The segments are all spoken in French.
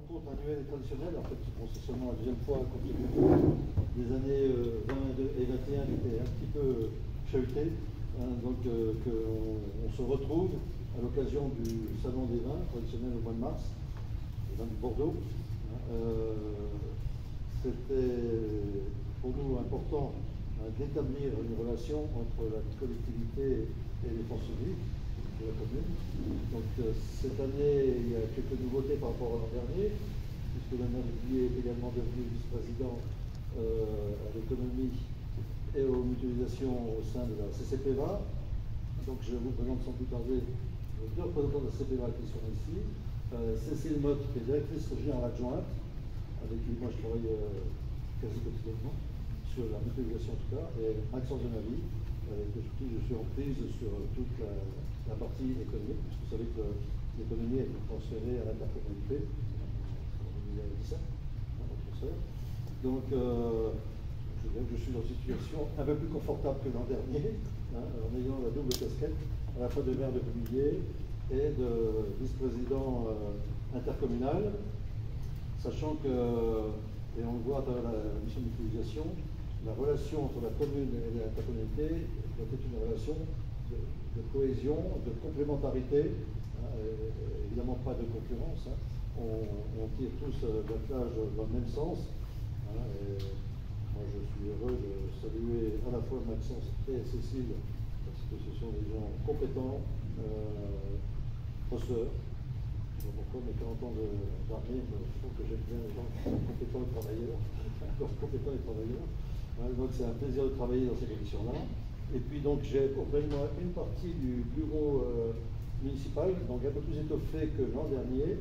rencontre annuelle et traditionnelle. En fait, bon, c'est seulement la deuxième fois compte tenu des années 20 et 21 qui étaient un petit peu chahutées. Donc, on se retrouve à l'occasion du Salon des vins traditionnel au mois de mars, les vins du Bordeaux. C'était pour nous important d'établir une relation entre la collectivité et les forces vives de la commune. Donc cette année, il y a quelques nouveautés par rapport à l'an dernier, puisque le maire de Villiers est également devenu vice-président à l'économie et aux mutualisations au sein de la CCPVA. Donc je vous présente sans plus tarder les deux représentants de la CCPVA qui sont ici. Cécile Motte, qui est directrice générale adjointe, avec qui moi je travaille quasi quotidiennement sur la mutualisation en tout cas, et Maxence Denavy, avec qui je suis en prise sur toute la partie économique, puisque vous savez que l'économie a été transférée à l'intercommunalité en 2017, donc je suis dans une situation un peu plus confortable que l'an dernier, en ayant la double casquette, à la fois de maire de Villiers et de vice-président intercommunal, sachant que, et on le voit à travers la mission de mutualisation, la relation entre la commune et l'intercommunalité doit être une relation de cohésion, de complémentarité, évidemment pas de concurrence. On tire tous l'attelage dans le même sens. Et moi je suis heureux de saluer à la fois Maxence et Cécile, parce que ce sont des gens compétents, bosseurs. Je ne sais pas pourquoi, mais 40 ans d'armée, je trouve que j'aime bien les gens qui sont compétents et travailleurs, encore compétents et travailleurs. Donc c'est un plaisir de travailler dans ces conditions-là. Et puis donc j'ai auprès de moi une partie du bureau municipal, donc un peu plus étoffé que l'an dernier.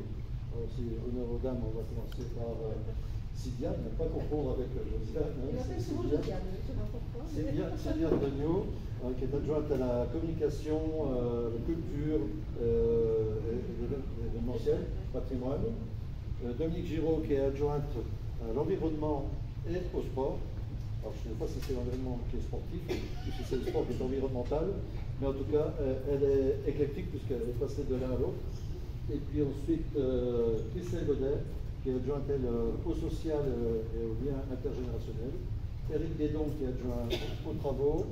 Si honneur aux dames, on va commencer par Sylviane, ne pas confondre avec Josiane. Sylviane Degnaud, qui est adjointe à la communication, la culture, l'événementiel, patrimoine. Dominique Giraud, qui est adjointe à l'environnement et au sport. Alors je ne sais pas si c'est l'environnement qui est sportif ou si c'est le sport qui est environnemental, mais en tout cas, elle est éclectique puisqu'elle est passée de l'un à l'autre. Et puis ensuite, Christelle Godet, qui est adjointe au social et au lien intergénérationnel. Éric Guédon, qui est adjoint aux travaux.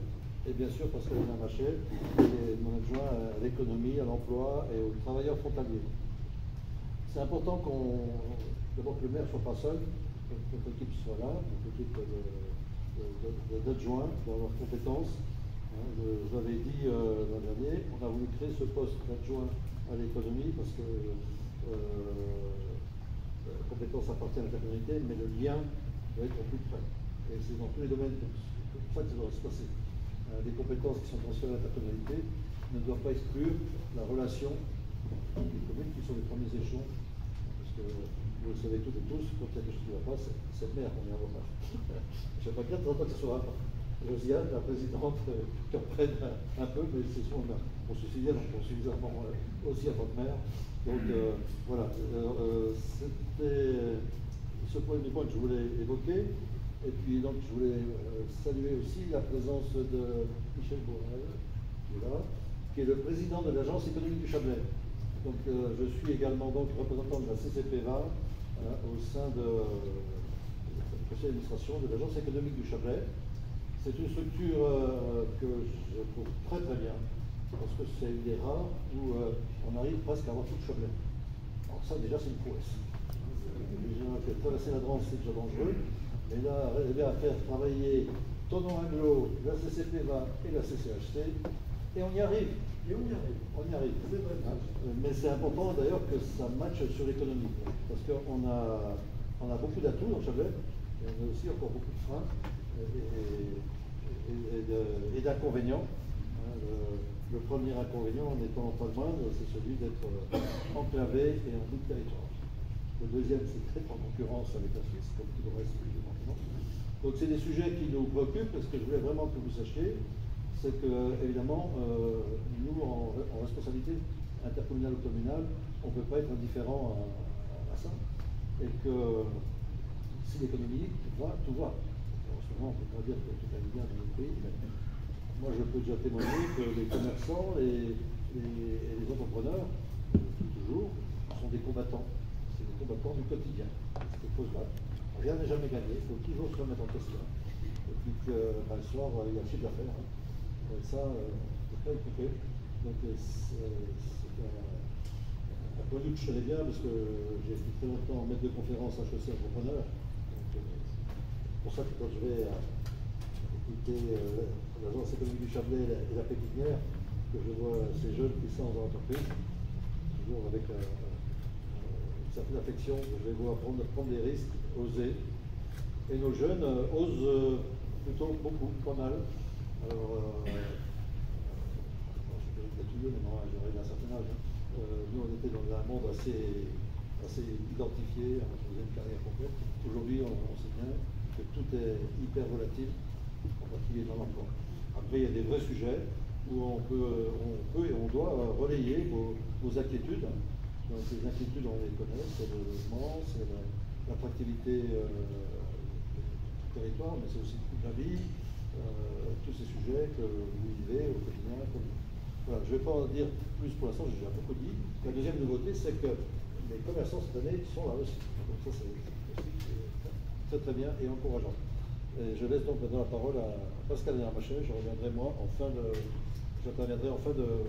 Et bien sûr, Pascaline Machet, qui est mon adjoint à l'économie, à l'emploi et aux travailleurs frontaliers. C'est important d'abord que le maire ne soit pas seul, que notre équipe soit là, notre équipe d'adjoints dans leurs compétences. Je l'avais dit l'an dernier, on a voulu créer ce poste d'adjoint à l'économie parce que la compétence appartient à l'intercommunalité, mais le lien doit être au plus près. Et c'est dans tous les domaines comme ça que ça doit se passer. Les compétences qui sont transférées à l'intercommunalité ne doivent pas exclure la relation des communes qui sont les premiers échelons. Parce que vous le savez toutes et tous, quand il y a quelque chose qui ne va pas, c'est le maire qu'on vient voir. Je ne sais pas bien que ce soit Josiane, la présidente, qui en prenne un peu, mais c'est son maire. Pour Sylviane, on pense suffisamment aussi en tant que maire. Donc voilà, c'était ce premier point que je voulais évoquer. Et puis donc je voulais saluer aussi la présence de Michel Bourrel, qui est là, qui est le président de l'Agence économique du Chablais. Donc je suis également donc représentant de la CCPVA au sein du conseil d'administration de l'Agence économique du Chablais. C'est une structure que je trouve très très bien, parce que c'est une des rares où on arrive presque à avoir tout le Chablais. Alors ça déjà c'est une prouesse. Déjà traverser la Drance c'est déjà dangereux, mais là arriver à faire travailler Tonon Anglo, la CCPVA et la CCHC, et on y arrive. On y arrive. C'est vrai. Mais c'est important d'ailleurs que ça matche sur l'économie, parce qu'on a beaucoup d'atouts dans le Chablais, et on a aussi encore beaucoup de freins et d'inconvénients. Le premier inconvénient, en étant pas le moindre, c'est celui d'être enclavé et en bout de territoire. Le deuxième, c'est d'être en concurrence avec la Suisse, comme tout le reste du département. Donc c'est des sujets qui nous préoccupent, parce que je voulais vraiment que vous sachiez, c'est que, évidemment, nous, en responsabilité intercommunale ou communale, on ne peut pas être indifférent à ça. Et que si l'économie va, tout va. En ce moment, on ne peut pas dire que tout allait bien dans notre pays, mais moi je peux déjà témoigner que les commerçants et les entrepreneurs, toujours, sont des combattants. c'est des combattants du quotidien. C'est pose là. Rien n'est jamais gagné, il faut toujours se remettre en question. Et puis que le soir, il y a le chiffre d'affaires. Hein. Et ça, c'est pas écouté. Donc c'est un point de vue que je connais bien parce que j'ai été très longtemps maître de conférence HEC entrepreneur. Donc c'est pour ça que quand je vais écouter l'agence économique du Chablais et la Pépinière, que je vois ces jeunes qui sont dans l'entreprise, toujours avec une certaine affection, je les vois prendre des risques, oser. Et nos jeunes osent plutôt beaucoup, pas mal. Alors, je peux être vieux, mais non, j'aurais un certain âge. Hein. Nous, on était dans un monde assez identifié, on faisait une carrière complète. Aujourd'hui, on sait bien que tout est hyper volatile, en particulier dans l'emploi. Après, il y a des vrais sujets où on peut et on doit relayer vos inquiétudes. Donc, les inquiétudes, on les connaît, c'est le logement, c'est l'attractivité du territoire, mais c'est aussi toute la vie, tous ces sujets que vous vivez au quotidien. Voilà, je ne vais pas en dire plus pour l'instant, j'ai déjà beaucoup dit. La deuxième nouveauté, c'est que les commerçants cette année sont là aussi. Donc ça, c'est aussi très bien et encourageant. Et je laisse donc maintenant la parole à Pascal Nermachet. J'interviendrai en fin de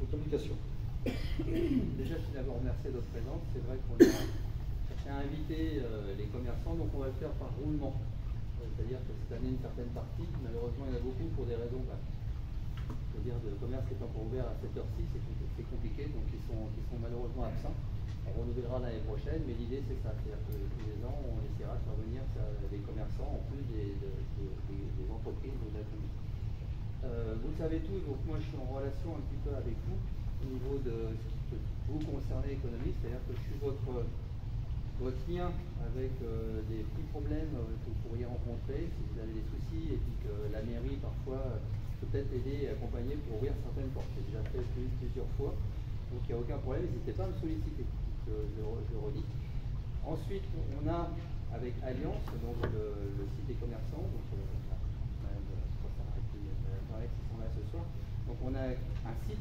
communication. Déjà, je tiens à vous remercier de votre présence. C'est vrai qu'on a invité les commerçants, donc on va le faire par roulement. C'est-à-dire que cette année, une certaine partie, malheureusement, il y en a beaucoup pour des raisons. C'est-à-dire le commerce étant pas ouvert à 7h06, c'est compliqué, donc ils sont malheureusement absents. On renouvellera l'année prochaine, mais l'idée c'est ça, c'est-à-dire que tous les ans on essaiera de faire venir des commerçants en plus des entreprises ou de la commune. Vous le savez tous, donc moi je suis en relation un petit peu avec vous au niveau de ce qui peut vous concerner économiste, c'est-à-dire que je suis votre lien avec des petits problèmes que vous pourriez rencontrer si vous avez des soucis et puis que la mairie parfois peut-être aider et accompagner pour ouvrir certaines portes. J'ai déjà fait plusieurs fois, donc il n'y a aucun problème, n'hésitez pas à me solliciter, je redis. Ensuite, on a avec Alliance, donc le site des commerçants, donc Madame qui sont là ce soir. Donc on a un site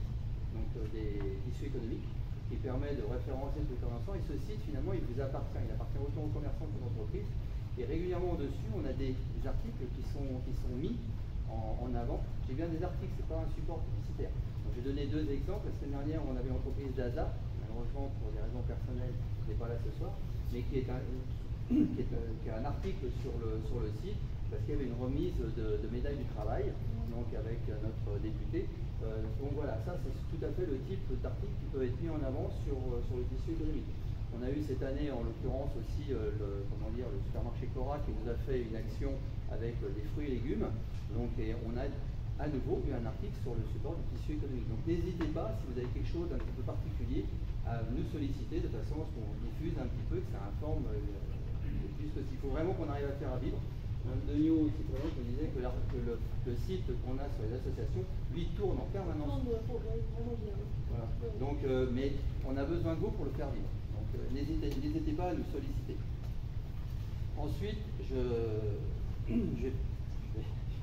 donc, des issues économiques qui permet de référencer tous les commerçants, et ce site finalement il vous appartient, il appartient autant aux commerçants qu'aux entreprises, et régulièrement dessus on a des articles qui sont mis en avant. J'ai bien des articles, c'est pas un support publicitaire. Donc, je vais donner deux exemples. La semaine dernière, on avait l'entreprise d'ASA, malheureusement pour des raisons personnelles, qui n'est pas là ce soir, mais qui est un article sur le site, parce qu'il y avait une remise de médaille du travail, donc avec notre député. Donc voilà, ça c'est tout à fait le type d'article qui peut être mis en avant sur le tissu économique. On a eu cette année, en l'occurrence aussi, le supermarché Cora qui nous a fait une action avec des fruits et légumes. Donc, et on a à nouveau eu un article sur le support du tissu économique. Donc n'hésitez pas, si vous avez quelque chose d'un petit peu particulier, à nous solliciter de façon à ce qu'on diffuse un petit peu, que ça informe plus que s'il faut vraiment qu'on arrive à faire à vivre. Mme Degnaud, aussi présente, me disait que le site qu'on a sur les associations, lui, tourne en permanence. Voilà. Donc, mais on a besoin de vous pour le faire vivre. Donc n'hésitez pas à nous solliciter. Ensuite, je vais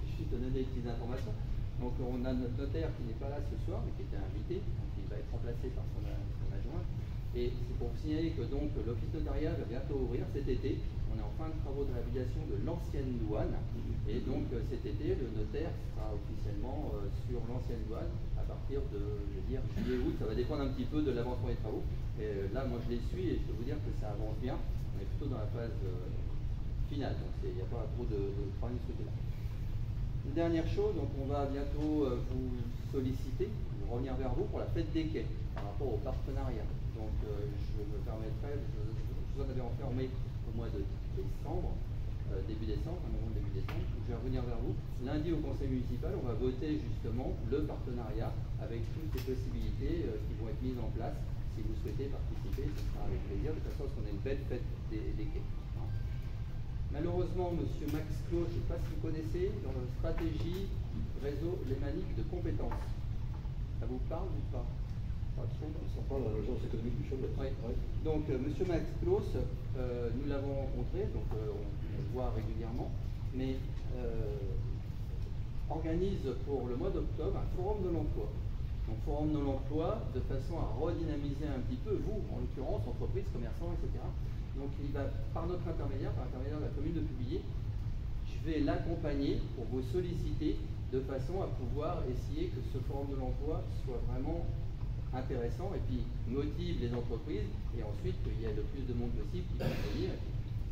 juste donner des petites informations. Donc on a notre notaire qui n'est pas là ce soir, mais qui était invité, donc il va être remplacé par son adjoint. Et c'est pour vous signaler que donc l'office notarial va bientôt ouvrir cet été. On est en fin de travaux de réhabilitation de l'ancienne douane. Et donc cet été, le notaire sera officiellement sur l'ancienne douane à partir de, je veux dire, juillet-août. Ça va dépendre un petit peu de l'avancement des travaux. Et là, moi je les suis et je peux vous dire que ça avance bien. On est plutôt dans la phase finale, donc il n'y a pas trop de problème de ce côté-là. Une dernière chose, donc on va bientôt vous solliciter, revenir vers vous pour la fête des quais par rapport au partenariat. Donc je me permettrai, je vous en avais informé au mois de décembre, début décembre, un moment de début décembre, où je vais revenir vers vous. Lundi au conseil municipal, on va voter justement le partenariat avec toutes les possibilités qui vont être mises en place. Si vous souhaitez participer, ce sera avec plaisir, de toute façon, parce qu'on a une belle fête des quais. Malheureusement, M. Max Claude, je ne sais pas si vous connaissez, dans la stratégie réseau lémanique de compétences. Ça vous parle ou pas? Pas trop, ça parle de l'agence économique du Chablais. Oui. Ouais. Donc, M. Max Claude, nous l'avons rencontré, donc on le voit régulièrement, mais organise pour le mois d'octobre un forum de l'emploi. Donc forum de l'emploi, de façon à redynamiser un petit peu, vous, en l'occurrence, entreprises, commerçants, etc. Donc il va, par notre intermédiaire, par l'intermédiaire de la commune de Publier, je vais l'accompagner pour vous solliciter de façon à pouvoir essayer que ce forum de l'emploi soit vraiment intéressant et puis motive les entreprises et ensuite qu'il y ait le plus de monde possible qui va venir.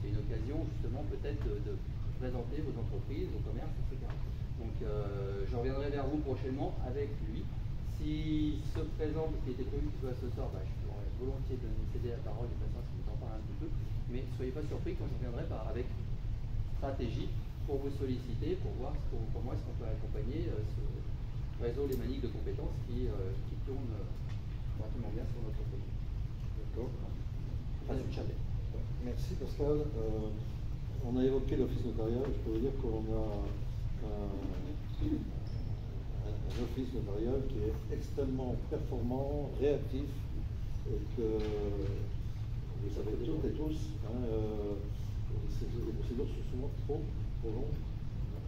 C'est une occasion justement peut-être de présenter vos entreprises, vos commerces, etc. Donc je reviendrai vers vous prochainement avec lui. S'il se présente, ce qui était prévu qu'il soit ce soir, je pourrais volontiers céder la parole de façon à ce qu'il en parle un petit peu. Mais soyez pas surpris quand je reviendrai avec stratégie pour vous solliciter, pour voir comment est-ce qu'on peut accompagner ce réseau Les Maniques de compétences qui tourne relativement bien sur notre pays. D'accord. Merci Pascal. On a évoqué l'office notarial. Je peux vous dire qu'on a un office notarial qui est extrêmement performant, réactif, et que vous savez toutes et tous, les procédures sont souvent trop longues.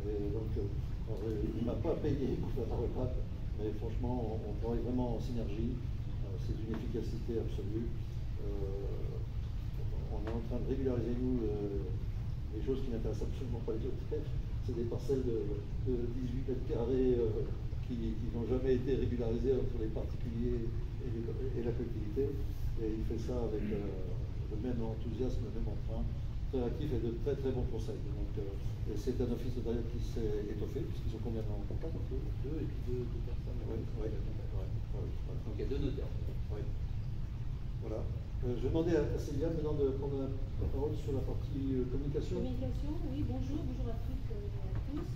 Et donc, il ne m'a pas payé pour faire la retraite, mais franchement, on travaille vraiment en synergie. C'est d'une efficacité absolue. On est en train de régulariser, nous, les choses qui n'intéressent absolument pas les autres. C'est des parcelles de 18 mètres carrés qui n'ont jamais été régularisées entre les particuliers et la collectivité. Et il fait ça avec le même enthousiasme, le même emprunt, très actif et de très très bons conseils. Donc, c'est un office notarial qui s'est étoffé, puisqu'ils sont combien en contact? Deux et puis deux personnes. Oui. Donc il y a deux notaires. Oui. Voilà. Je vais demander à Célia maintenant de prendre la parole sur la partie communication. Communication, oui, bonjour à toutes et à tous.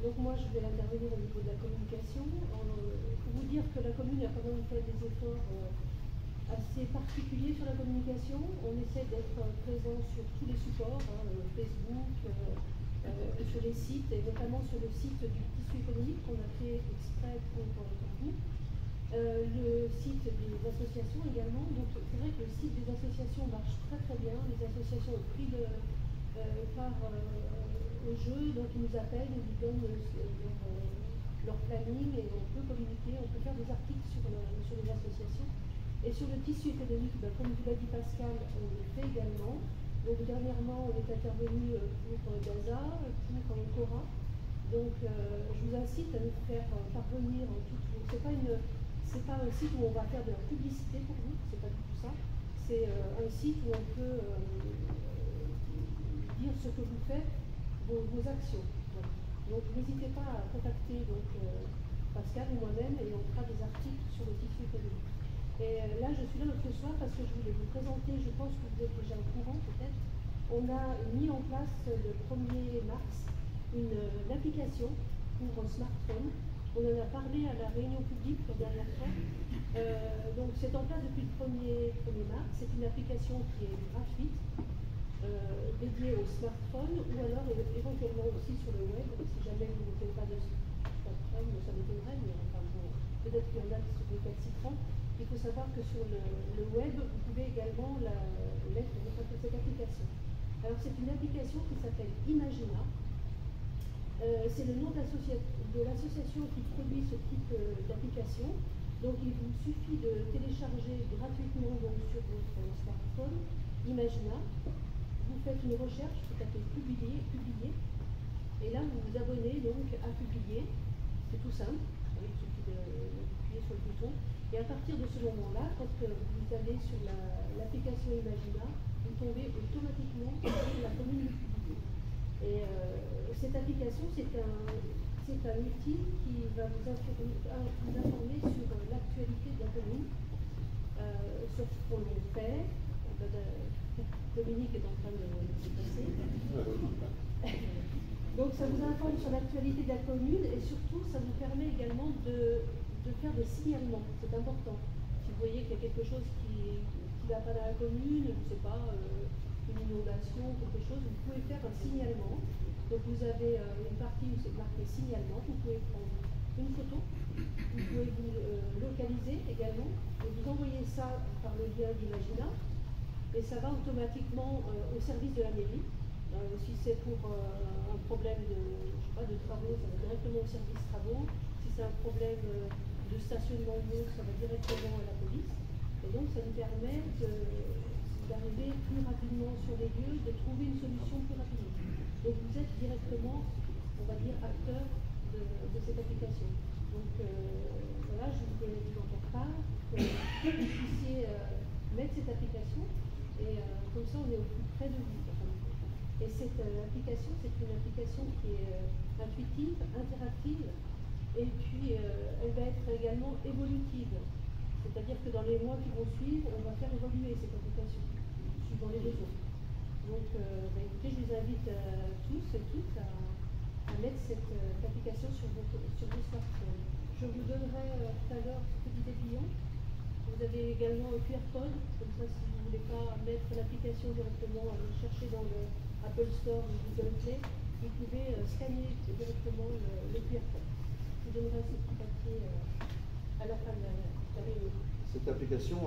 Donc moi je vais intervenir au niveau de la communication. Pour vous dire que la commune a quand même fait des efforts assez particuliers sur la communication. On essaie d'être présent sur tous les supports, Facebook, sur les sites, et notamment sur le site du tissu économique qu'on a fait exprès pour vous. Le site des associations également. Donc c'est vrai que le site des associations marche très très bien. Les associations ont pris part au jeu, donc ils nous appellent, ils nous donnent leur planning et on peut communiquer, on peut faire des articles sur les associations. Et sur le tissu économique, comme vous l'a dit Pascal, on le fait également. Donc dernièrement, on est intervenu pour Gaza, pour Cora. Donc je vous incite à nous faire parvenir c'est pas un site où on va faire de la publicité pour vous, c'est pas du tout ça. C'est un site où on peut dire ce que vous faites, vos actions. Voilà. Donc n'hésitez pas à contacter Pascal ou moi-même et on fera des articles sur le tissu économique. Et là, je suis là ce soir parce que je voulais vous présenter, je pense que vous êtes déjà au courant peut-être, on a mis en place le 1er mars une application pour un smartphone. On en a parlé à la réunion publique la dernière fois. Donc c'est en place depuis le 1er mars. C'est une application qui est gratuite, dédiée au smartphone ou alors éventuellement aussi sur le web. Si jamais vous ne faites pas de smartphone, ça m'étonnerait, mais enfin bon, peut-être qu'il y en a qui se récalcitrants. Il faut savoir que sur le web, vous pouvez également mettre cette application. Alors c'est une application qui s'appelle Imagina. C'est le nom de l'association qui produit ce type d'application. Donc il vous suffit de télécharger gratuitement sur votre smartphone Imagina. Vous faites une recherche, vous tapez publier, et là vous vous abonnez donc à publier. C'est tout simple, il suffit d'appuyer sur le bouton. Et à partir de ce moment-là, quand vous allez sur l'application Imagina, vous tombez automatiquement sur la commune de Publier. Et cette application, c'est un outil qui va vous informer sur l'actualité de la commune, sur ce qu'on fait. Dominique est en train de se passer. Donc ça vous informe sur l'actualité de la commune et surtout ça vous permet également de faire des signalements. C'est important. Si vous voyez qu'il y a quelque chose qui ne va pas dans la commune, je ne sais pas, une inondation, quelque chose, vous pouvez faire un signalement. Donc vous avez une partie où c'est marqué signalement, vous pouvez prendre une photo, vous pouvez vous localiser également, et vous envoyez ça par le lien d'Imagina, et ça va automatiquement au service de la mairie. Si c'est pour un problème de travaux, ça va directement au service travaux. Si c'est un problème de stationnement ou autre, ça va directement à la police. Et donc ça nous permet d'arriver plus rapidement sur les lieux, de trouver une solution plus rapidement. Donc vous êtes directement, on va dire, acteur de cette application. Donc voilà, je voulais vous en faire part, que vous puissiez mettre cette application, et comme ça on est au plus près de vous. Et cette application, c'est une application qui est intuitive, interactive, et puis elle va être également évolutive. C'est-à-dire que dans les mois qui vont suivre, on va faire évoluer cette application, suivant les besoins. Donc écoutez, je vous invite tous et toutes à mettre cette application sur vos smartphones. Je vous donnerai tout à l'heure ce petit dépliant. Vous avez également un QR code, comme ça si vous ne voulez pas mettre l'application directement, aller chercher dans le Apple Store ou Google Play, vous pouvez scanner directement le QR code. Je vous donnerai ce petit papier à la fin de la réunion. Cette application,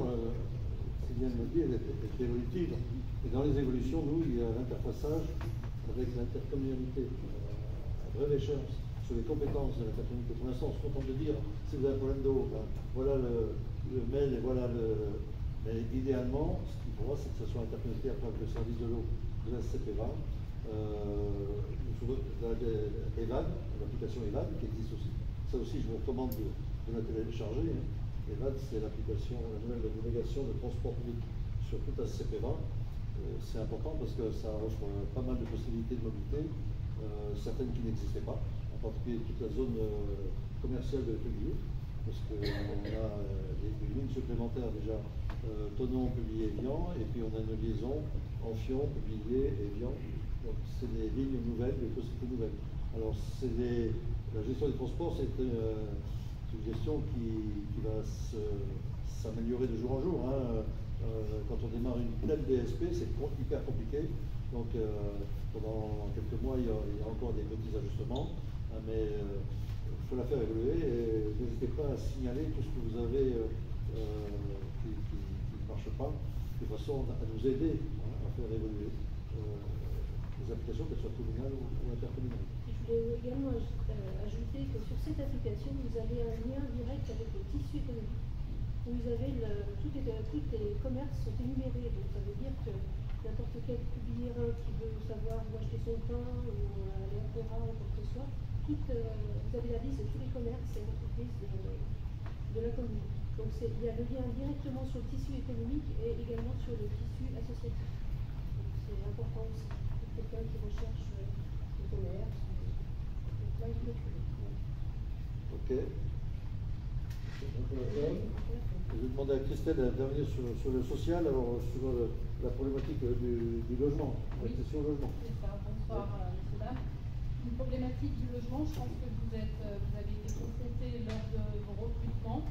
Sylviane me dit, elle est évolutive. Et dans les évolutions, nous, il y a l'interfaçage avec l'intercommunalité, à brève échéance, sur les compétences de l'intercommunalité. Pour l'instant, on se contente de dire, si vous avez un problème d'eau, ben, voilà le mail et voilà le... Mais idéalement, ce qu'il faudra, c'est que ce soit interconnecté après avec le service de l'eau de la CPVA. EVAD, l'application EVAD qui existe aussi. Ça aussi, je vous recommande de la télécharger. Hein. EVAD, c'est l'application, la nouvelle navigation de transport public sur toute la CPVA. C'est important parce que ça offre pas mal de possibilités de mobilité, certaines qui n'existaient pas, en particulier toute la zone commerciale de Publié, parce qu'on a des lignes supplémentaires déjà, Thonon, Publié, Evian, et puis on a une liaison Amphion, Publié, Evian. Donc c'est des lignes nouvelles, des possibilités nouvelles. Alors la gestion des transports, c'est une gestion qui va s'améliorer de jour en jour. Hein. Quand on démarre une telle DSP, c'est hyper compliqué. Donc pendant quelques mois, il y a encore des petits ajustements, hein, mais il faut la faire évoluer. Et n'hésitez pas à signaler tout ce que vous avez qui ne marche pas, de façon à nous aider, hein, à faire évoluer les applications, qu'elles soient communales ou intercommunales. Je voulais également ajouter que sur cette application, vous avez un lien direct avec le tissu économique. Vous avez tous les commerces sont énumérés, donc ça veut dire que n'importe quel publiérin qui veut savoir où acheter son pain ou aller à Cora ou quoi que ce soit, vous avez la liste de tous les commerces et entreprises de la commune. Donc il y a le lien directement sur le tissu économique et également sur le tissu associatif. C'est important aussi pour quelqu'un qui recherche le commerce. Donc là, il faut le trouver. Ok. Je vais demander à Christelle d'intervenir sur le social, alors sur la problématique du logement, la question du logement. C'est ça, bonsoir messieurs, dames. Une problématique du logement, je pense que vous avez été confrontés lors de vos recrutements.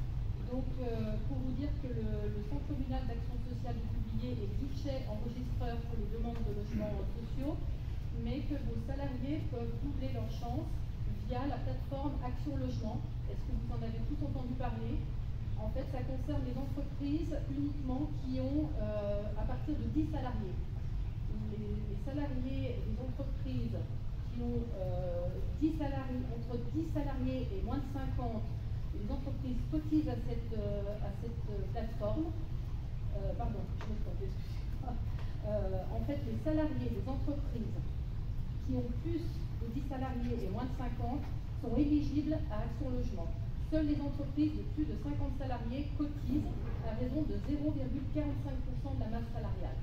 Donc pour vous dire que le Centre communal d'action sociale du Publié est guichet enregistreur pour les demandes de logements sociaux, mais que vos salariés peuvent doubler leur chance via la plateforme Action Logement. Est-ce que vous en avez tous entendu parler? En fait, ça concerne les entreprises uniquement qui ont à partir de 10 salariés. Les salariés des entreprises qui ont 10 salariés, entre 10 salariés et moins de 50, les entreprises cotisent à cette plateforme. Pardon, je me trompe, excusez-moi. En fait, les salariés des entreprises qui ont plus de 10 salariés et moins de 50 sont éligibles à Action Logement. Seules les entreprises de plus de 50 salariés cotisent à raison de 0,45% de la masse salariale.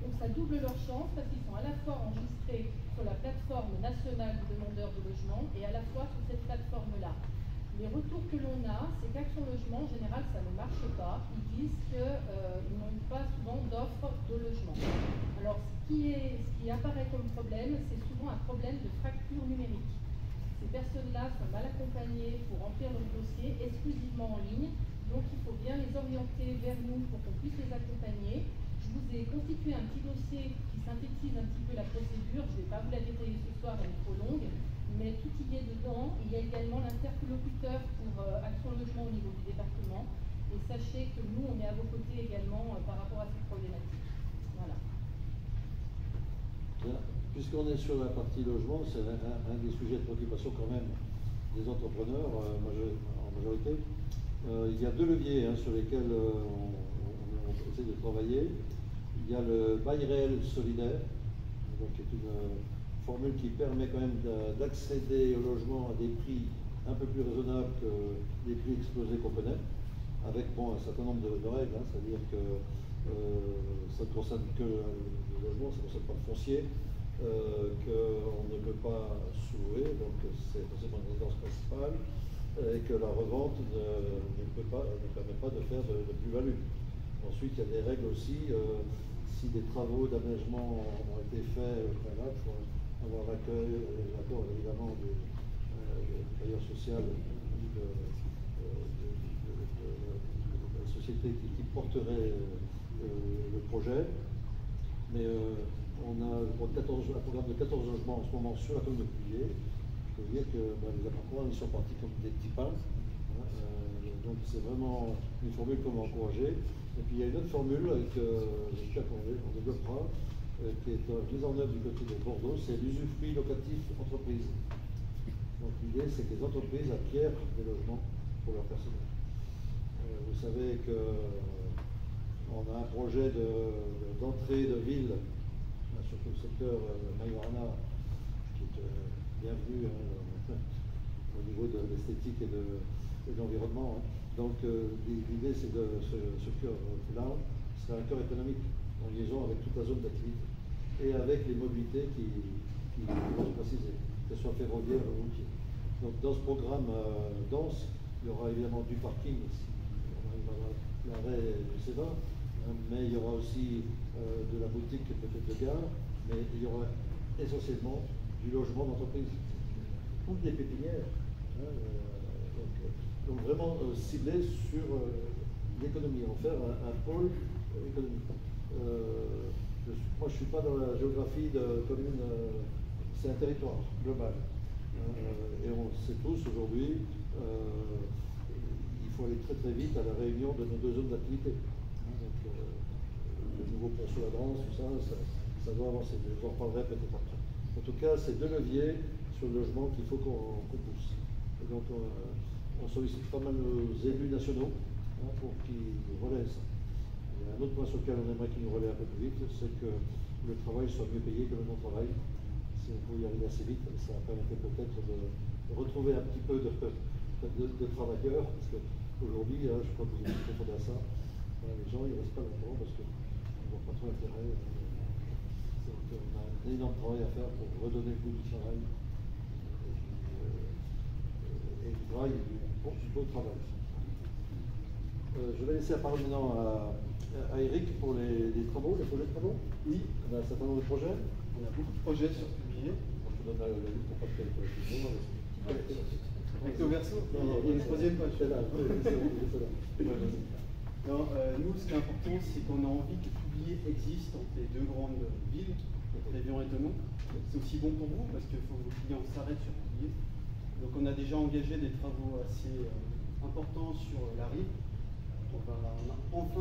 Donc ça double leur chance parce qu'ils sont à la fois enregistrés sur la plateforme nationale des demandeurs de logement et à la fois sur cette plateforme-là. Les retours que l'on a, c'est qu'Action Logement, en général, ça ne marche pas. Ils disent qu'ils n'ont pas souvent d'offres de logement. Alors, ce qui apparaît comme problème, c'est souvent un problème de fracture numérique. Ces personnes-là sont mal accompagnées pour remplir leur dossier exclusivement en ligne. Donc, il faut bien les orienter vers nous pour qu'on puisse les accompagner. Je vous ai constitué un petit dossier qui synthétise un petit peu la procédure. Je ne vais pas vous la détailler ce soir, elle est trop longue. Mais tout y est dedans. Il y a également l'interlocuteur pour Action Logement au niveau du département. Et sachez que nous, on est à vos côtés également par rapport à cette problématique. Voilà. Bien. Puisqu'on est sur la partie logement, c'est un des sujets de préoccupation quand même des entrepreneurs. Moi, en majorité. Il y a deux leviers sur lesquels on essaie de travailler. Il y a le bail réel solidaire, donc qui est une formule qui permet quand même d'accéder au logement à des prix un peu plus raisonnables que les prix explosés qu'on connaît, avec un certain nombre de règles, c'est-à-dire que ça ne concerne que le logement, ça ne concerne pas le foncier, qu'on ne peut pas sous-louer, donc c'est forcément une résidence principale, et que la revente ne permet pas de faire de plus-value. Ensuite, il y a des règles aussi, si des travaux d'aménagement ont été faits au préalable, il faut avoir l'accord évidemment du bailleur social ou de la société qui porterait le projet. Mais on a un programme de 14 logements en ce moment sur la commune de Pouilly. Je peux vous dire que les appartements ils sont partis comme des petits pains. Donc c'est vraiment une formule qu'on va encourager. Et puis il y a une autre formule j'espère qu'on développera, qui est mise en œuvre du côté de Bordeaux, c'est l'usufruit locatif entreprise. Donc l'idée c'est que les entreprises acquièrent des logements pour leur personnel. Vous savez qu'on a un projet d'entrée de ville, surtout le secteur Majorana, qui est bienvenu au niveau de l'esthétique et de l'environnement. Donc l'idée c'est de ce cœur-là sera un cœur économique en liaison avec toute la zone d'activité et avec les mobilités qui vont se préciser, que ce soit ferroviaire ou routier. Donc dans ce programme dense, il y aura évidemment du parking, l'arrêt du Séva, mais il y aura aussi de la boutique peut-être de gare, mais il y aura essentiellement du logement d'entreprise ou des pépinières. Donc vraiment ciblé sur l'économie, en faire un pôle économique. Moi je ne suis pas dans la géographie de commune, c'est un territoire global. Et on sait tous aujourd'hui, il faut aller très très vite à la réunion de nos deux zones d'activité. Donc le nouveau pont sur la Drance, tout ça, ça doit avancer. Je vous en reparlerai peut-être après. En tout cas, c'est deux leviers sur le logement qu'il faut qu'on pousse. Et donc on sollicite pas mal nos élus nationaux pour qu'ils relaient ça. Il y a un autre point sur lequel on aimerait qu'ils nous relaient un peu plus vite, c'est que le travail soit mieux payé que le non-travail. Si on peut y arriver assez vite, ça permettrait peut-être de retrouver un petit peu de travailleurs, parce qu'aujourd'hui, je crois que vous êtes confondé à ça, les gens ils ne restent pas longtemps parce qu'ils ne voient pas trop l'intérêt. Donc on a un énorme travail à faire pour redonner le goût du travail. Et du travail, du beau travail. Je vais laisser la parole maintenant à Eric pour les projets de travaux. Oui. On a un certain nombre de projets. On a beaucoup de projets sur Publié. Je te donne la liste pour pas que Recto verso. Il y a une troisième page. C'est là. Non, nous, ce qui est important, c'est qu'on a envie que Publié existe entre les deux grandes villes, Évian et Thonon. C'est aussi bon pour vous parce qu'il faut que vos clients s'arrêtent sur Publié. Donc on a déjà engagé des travaux assez importants sur la rive. Enfin,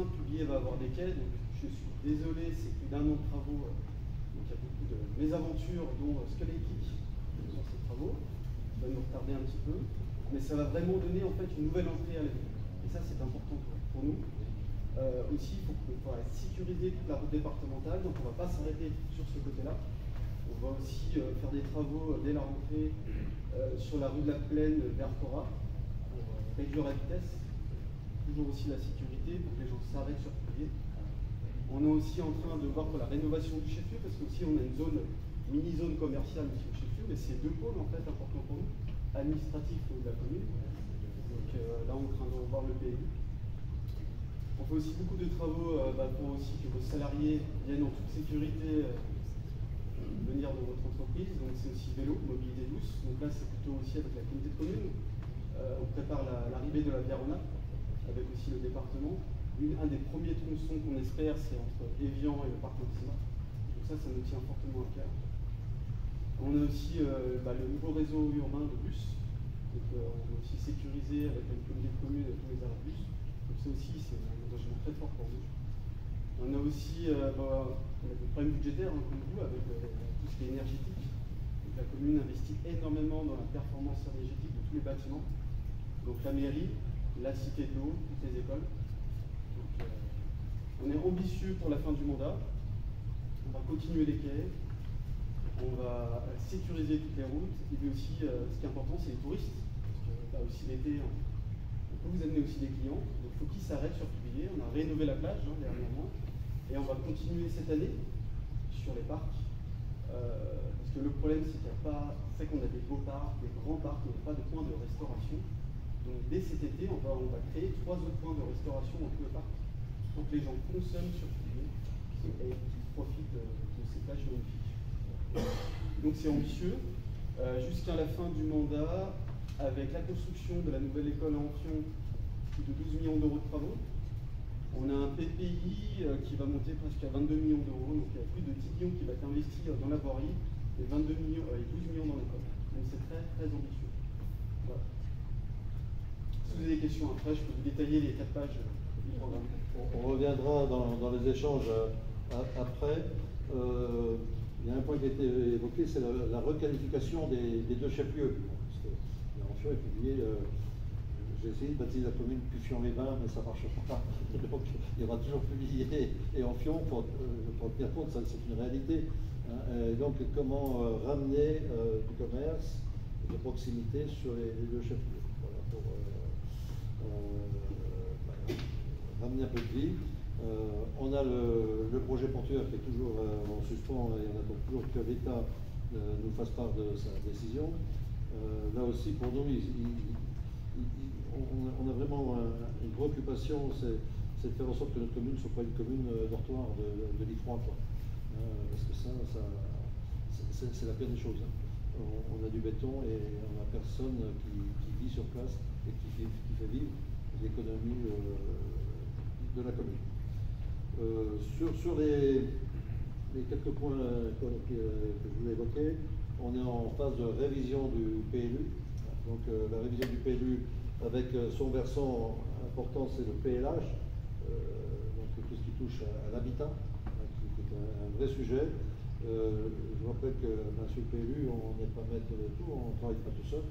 Publié va avoir des quais. Donc je suis désolé, c'est plus d'un an de travaux. Donc il y a beaucoup de mésaventures, dont squelettiques sur ces travaux. Ça va nous retarder un petit peu. Mais ça va vraiment donner en fait une nouvelle entrée à la ville. Et ça, c'est important pour nous. Aussi, il faut sécuriser toute la route départementale, donc on ne va pas s'arrêter sur ce côté-là. On va aussi faire des travaux dès la rentrée sur la rue de la Plaine vers Cora pour réduire la vitesse. Toujours aussi la sécurité pour que les gens s'arrêtent sur Publié. On est aussi en train de voir pour la rénovation du chef-lieu, parce qu'aussi on a une zone, mini-zone commerciale aussi au chef-lieu, mais c'est deux pôles en fait importants pour nous, administratifs de la commune. Donc là on est en train de revoir le PLU. On fait aussi beaucoup de travaux pour aussi que vos salariés viennent en toute sécurité venir de votre entreprise. Donc c'est aussi vélo, mobilité douce. Donc là c'est plutôt aussi avec la communauté de communes. On prépare l'arrivée de la Viarona avec aussi le département. Un des premiers tronçons qu'on espère, c'est entre Évian et le parc Maxima. Donc ça nous tient fortement à cœur. On a aussi le nouveau réseau urbain de bus. Donc on va aussi sécuriser avec une communauté de communes tous les arrêts de bus. Donc ça aussi, c'est un engagement très fort pour nous. On a aussi des problèmes budgétaires, comme vous, avec tout ce qui est énergétique. Donc la commune investit énormément dans la performance énergétique de tous les bâtiments. Donc la mairie, la cité de l'eau, toutes les écoles. Donc, on est ambitieux pour la fin du mandat. On va continuer les quais. On va sécuriser toutes les routes. Et puis aussi, ce qui est important, c'est les touristes. Parce que là aussi l'été, on peut vous amener aussi des clients. Donc il faut qu'ils s'arrêtent sur Quibeillet. On a rénové la plage dernièrement. Et on va continuer cette année sur les parcs. Parce que le problème, c'est qu'il n'y a pas. C'est qu'on a des beaux parcs, des grands parcs, mais pas de points de restauration. Donc dès cet été, on va créer 3 autres points de restauration dans tout le parc pour que les gens consomment sur Quibeillet et qu'ils profitent de ces plages magnifiques. Donc c'est ambitieux. Jusqu'à la fin du mandat, avec la construction de la nouvelle école à Amphion, plus de 12 millions d'euros de travaux. On a un PPI qui va monter presque à 22 millions d'euros, donc il y a plus de 10 millions qui va être investi dans la voirie et 12 millions dans l'école. Donc c'est très très ambitieux. Voilà. Si vous avez des questions après, je peux vous détailler les 4 pages du programme. On reviendra dans les échanges après. Il y a un point qui a été évoqué, c'est la requalification des 2 chefs-lieux. Parce que Amphion est publié, j'ai essayé de baptiser la commune Puffion-les-Bains, mais ça ne marche pas. Donc il y aura toujours Publié et Amphion pour tenir compte, ça c'est une réalité. Et donc comment ramener du commerce, de proximité sur les 2 chefs-lieux. Voilà, pour ramener un peu de vie. On a le projet portuaire qui est toujours en suspens et on attend toujours que l'État nous fasse part de sa décision. Là aussi, pour nous, on a vraiment une préoccupation, c'est de faire en sorte que notre commune ne soit pas une commune dortoir de l'I3. Parce que ça c'est la pire des choses. On a du béton et on n'a personne qui vit sur place et qui fait vivre l'économie de la commune. Sur les quelques points que je voulais évoquer, on est en phase de révision du PLU. Donc la révision du PLU avec son versant important, c'est le PLH, donc tout ce qui touche à l'habitat, qui est un vrai sujet. Je rappelle que sur le PLU, on n'est pas maître de tout, on ne travaille pas tout seul.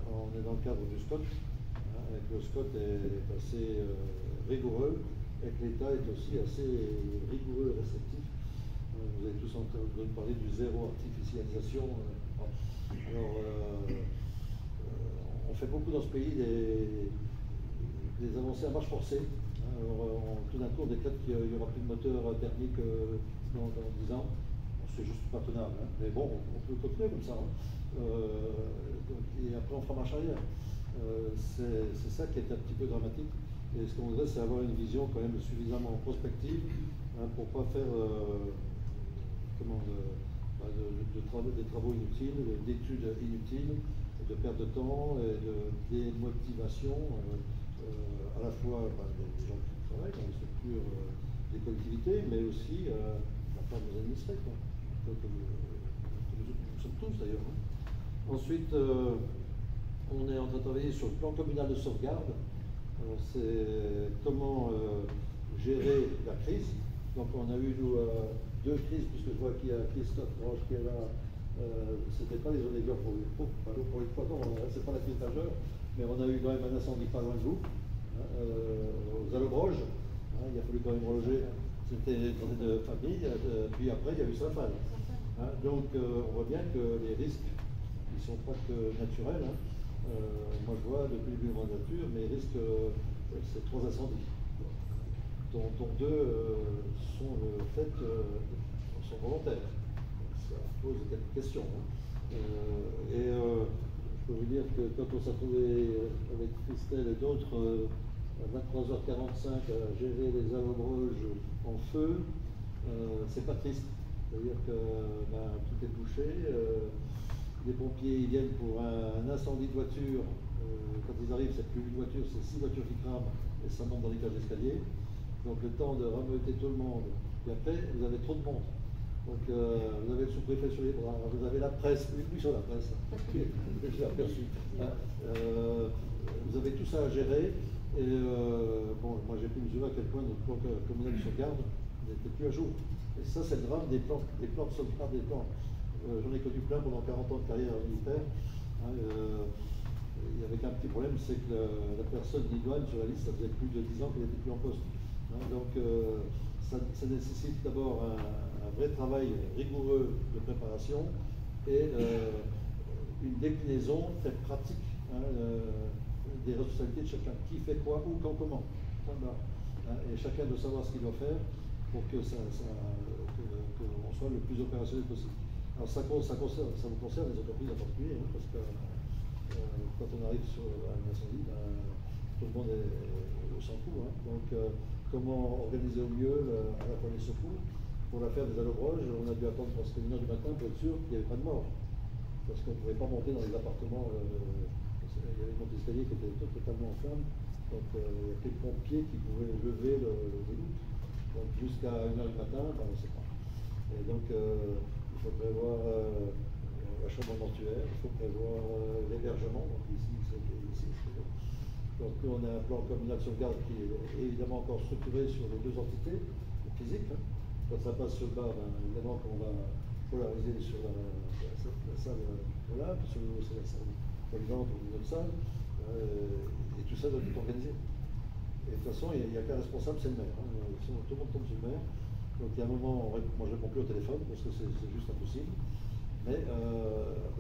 On est dans le cadre du SCOT, et que le SCOT est assez rigoureux. Et que l'État est aussi assez rigoureux et réceptif. Vous avez tous entendu parler du zéro artificialisation. Alors, on fait beaucoup dans ce pays des avancées à marche forcée. Alors, tout d'un coup, on décrète qu'il n'y aura plus de moteur thermique dans 10 ans. C'est juste pas tenable. Mais bon, on peut continuer comme ça. Et après, on fera marche arrière. C'est ça qui est un petit peu dramatique. Et ce qu'on voudrait, c'est avoir une vision quand même suffisamment prospective pour ne pas faire des travaux inutiles, d'études inutiles, de perte de temps et de démotivation à la fois des gens qui travaillent dans les structures des collectivités, mais aussi la part des administrés, comme nous sommes tous d'ailleurs. Ensuite, on est en train de travailler sur le plan communal de sauvegarde. C'est comment gérer la crise. Donc on a eu nous 2 crises, puisque je vois qu'il y a Christophe Roche qui est là. C'était pas les eaux des pour les 3 ans, c'est pas la crise majeure, mais on a eu quand même un incendie pas loin de vous, aux Allobroges. Il a fallu quand même reloger. C'était une trentaine de familles, puis après il y a eu Saint-Phal. Donc on voit bien que les risques, ils ne sont pas que naturels. Moi je vois depuis le début de la mandature, mais risque c'est 3 incendies, dont 2 sont sont volontaires. Donc, ça pose quelques questions. Je peux vous dire que quand on s'est retrouvé avec Christelle et d'autres à 23h45 à gérer les Allobroges en feu, c'est pas triste. C'est-à-dire que tout est touché. Les pompiers ils viennent pour un incendie de voiture. Quand ils arrivent, c'est plus une voiture, c'est 6 voitures qui crament et ça monte dans les cages d'escalier. Donc le temps de rameuter tout le monde. Et après, vous avez trop de monde. Donc vous avez le sous-préfet sur les bras, vous avez la presse, lui sur la presse, je l'ai aperçu. Vous avez tout ça à gérer. Et moi j'ai pu mesurer à quel point notre plan communal de sauvegarde n'était plus à jour. Et ça, c'est le drame des plans de sauvegarde des plans. J'en ai connu plein pendant 40 ans de carrière militaire. avec un petit problème, c'est que la personne idoine sur la liste, ça faisait plus de 10 ans qu'elle n'était plus en poste. Hein, donc ça nécessite d'abord un vrai travail rigoureux de préparation et une déclinaison très pratique des responsabilités de chacun. Qui fait quoi, où, quand, comment. Et chacun doit savoir ce qu'il doit faire pour que qu'on soit le plus opérationnel possible. Alors ça vous concerne les entreprises en particulier, hein, parce que quand on arrive sur un incendie, tout le monde est au sans-coup. Hein. Donc comment organiser au mieux à la fois les secours. Pour l'affaire des Allobroges, on a dû attendre presque 1h du matin pour être sûr qu'il n'y avait pas de mort. Parce qu'on ne pouvait pas monter dans les appartements, il y avait une montée d'escalier qui était totalement en flammes. Donc il y a que les pompiers qui pouvaient lever le doute. Donc jusqu'à 1h du matin, on ne sait pas. Et donc il faut prévoir la chambre mortuaire, il faut prévoir l'hébergement. Donc ici. Donc nous on a un plan communal de sauvegarde qui est évidemment encore structuré sur les 2 entités physiques. Hein. Quand ça passe sur le bas, évidemment qu'on va polariser sur la salle voilà, sur le haut c'est la salle polyvalente ou une autre salle. Et tout ça doit être organisé. Et de toute façon, il n'y a qu'un responsable, c'est le maire. Hein. Tout le monde tombe sur le maire. Donc il y a un moment, moi je ne réponds plus au téléphone parce que c'est juste impossible. Mais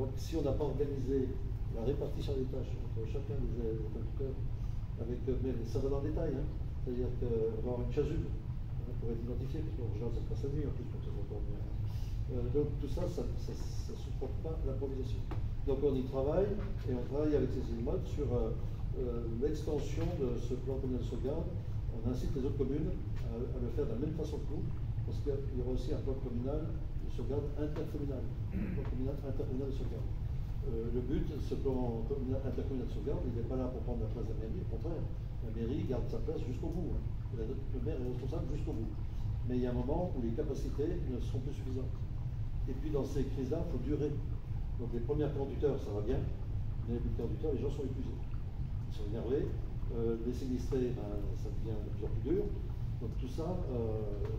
donc si on n'a pas organisé la répartition des tâches entre chacun des conducteurs, mais ça va dans le détail, hein. C'est-à-dire qu'on va avoir une chasuble pour être identifié, parce qu'en général ça se passe la nuit en plus, donc ça va bien. Donc tout ça ne supporte pas l'improvisation. Donc on y travaille, et on travaille avec Cécile Motte sur l'extension de ce plan communal de sauvegarde. On incite les autres communes à le faire de la même façon que nous, parce qu'il y aura aussi un plan communal de sauvegarde intercommunal. Un plan communal intercommunal de sauvegarde. Le but, ce plan intercommunal de sauvegarde, il n'est pas là pour prendre la place de la mairie, au contraire. La mairie garde sa place jusqu'au bout. Hein. Le maire est responsable jusqu'au bout. Mais il y a un moment où les capacités ne seront plus suffisantes. Et puis dans ces crises-là, il faut durer. Donc les premières 48 heures, ça va bien, mais les 48 heures, les gens sont épuisés. Ils sont énervés. Les sinistrés, ça devient de plus en plus dur. Donc tout ça,